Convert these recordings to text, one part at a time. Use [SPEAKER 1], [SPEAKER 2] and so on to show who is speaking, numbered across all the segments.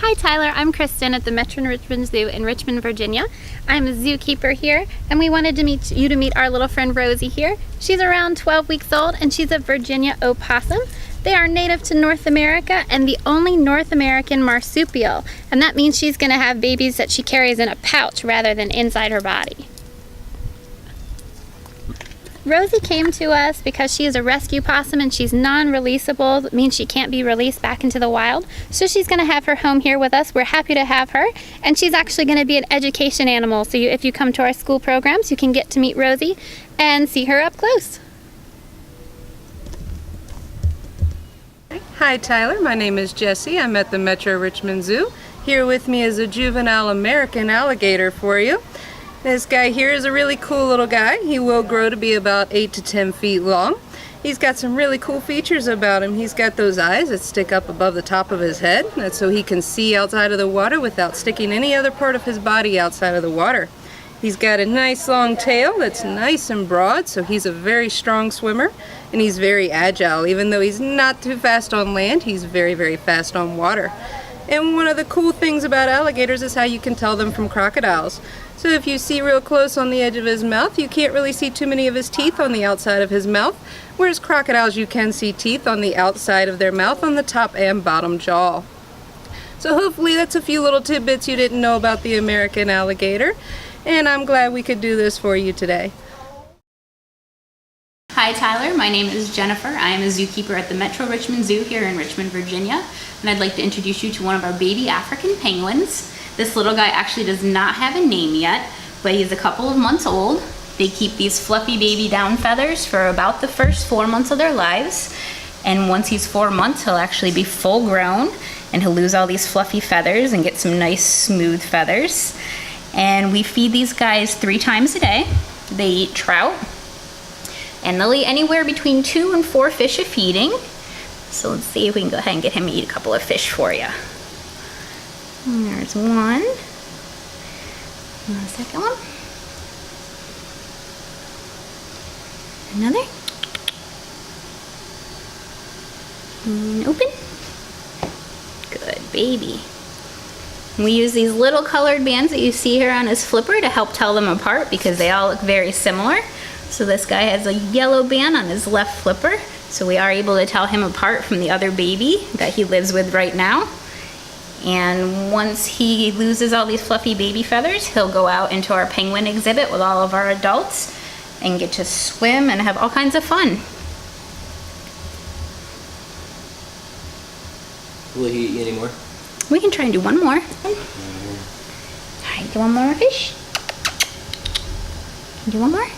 [SPEAKER 1] Hi Tyler, I'm Kristen at the Metro Richmond Zoo in Richmond, Virginia. I'm a zookeeper here, and we wanted to meet our little friend Rosie here. She's around 12 weeks old and she's a Virginia opossum. They are native to North America and the only North American marsupial, and that means she's going to have babies that she carries in a pouch rather than inside her body. Rosie came to us because she is a rescue possum and she's non-releasable. That means she can't be released back into the wild. So she's going to have her home here with us. We're happy to have her. And she's actually going to be an education animal. So if you come to our school programs, you can get to meet Rosie and see her up close.
[SPEAKER 2] Hi Tyler, my name is Jessie. I'm at the Metro Richmond Zoo. Here with me is a juvenile American alligator for you. This guy here is a really cool little guy. He will grow to be about 8 to 10 feet long. He's got some really cool features about him. He's got those eyes that stick up above the top of his head. That's so he can see outside of the water without sticking any other part of his body outside of the water. He's got a nice long tail that's nice and broad, so he's a very strong swimmer, and he's very agile. Even though he's not too fast on land, he's very, very fast on water. And one of the cool things about alligators is how you can tell them from crocodiles. So if you see real close on the edge of his mouth, you can't really see too many of his teeth on the outside of his mouth, whereas crocodiles you can see teeth on the outside of their mouth on the top and bottom jaw. So hopefully that's a few little tidbits you didn't know about the American alligator, and I'm glad we could do this for you today.
[SPEAKER 3] Hi Tyler, my name is Jennifer. I am a zookeeper at the Metro Richmond Zoo here in Richmond, Virginia, and I'd like to introduce you to one of our baby African penguins. This little guy actually does not have a name yet, but he's a couple of months old. They keep these fluffy baby down feathers for about the first 4 months of their lives, and once he's 4 months he'll actually be full grown and he'll lose all these fluffy feathers and get some nice smooth feathers. And we feed these guys 3 times a day. They eat trout, and they'll eat anywhere between 2 and 4 fish a feeding. So let's see if we can go ahead and get him to eat a couple of fish for you. And there's one. And the second one. Another. And open. Good baby. We use these little colored bands that you see here on his flipper to help tell them apart because they all look very similar. So this guy has a yellow band on his left flipper, so we are able to tell him apart from the other baby that he lives with right now. And once he loses all these fluffy baby feathers, he'll go out into our penguin exhibit with all of our adults and get to swim and have all kinds of fun.
[SPEAKER 4] Will he eat any more?
[SPEAKER 3] We can try and do one more. All right, do one more fish. Do one more.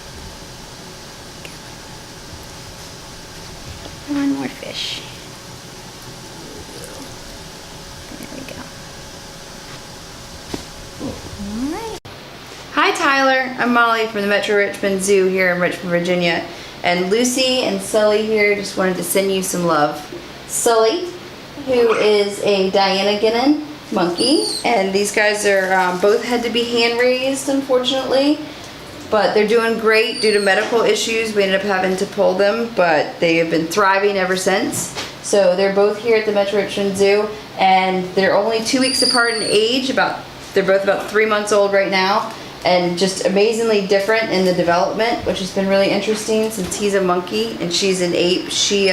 [SPEAKER 3] One more fish.
[SPEAKER 5] Hi Tyler, I'm Molly from the Metro Richmond Zoo here in Richmond, Virginia, and Lucy and Sully here just wanted to send you some love. Sully, who is a Diana Guinan monkey, and these guys are both had to be hand raised unfortunately, but they're doing great due to medical issues. We ended up having to pull them, but they have been thriving ever since. So they're both here at the Metro Richmond Zoo, and they're only 2 weeks apart in age. They're both about 3 months old right now, and just amazingly different in the development, which has been really interesting since he's a monkey and she's an ape. She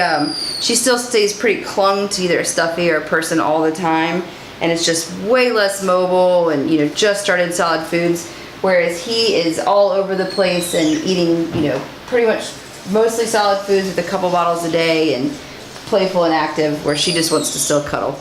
[SPEAKER 5] still stays pretty clung to either a stuffy or a person all the time, and it's just way less mobile and just started solid foods, whereas he is all over the place and eating pretty much mostly solid foods with a couple bottles a day and playful and active, where she just wants to still cuddle.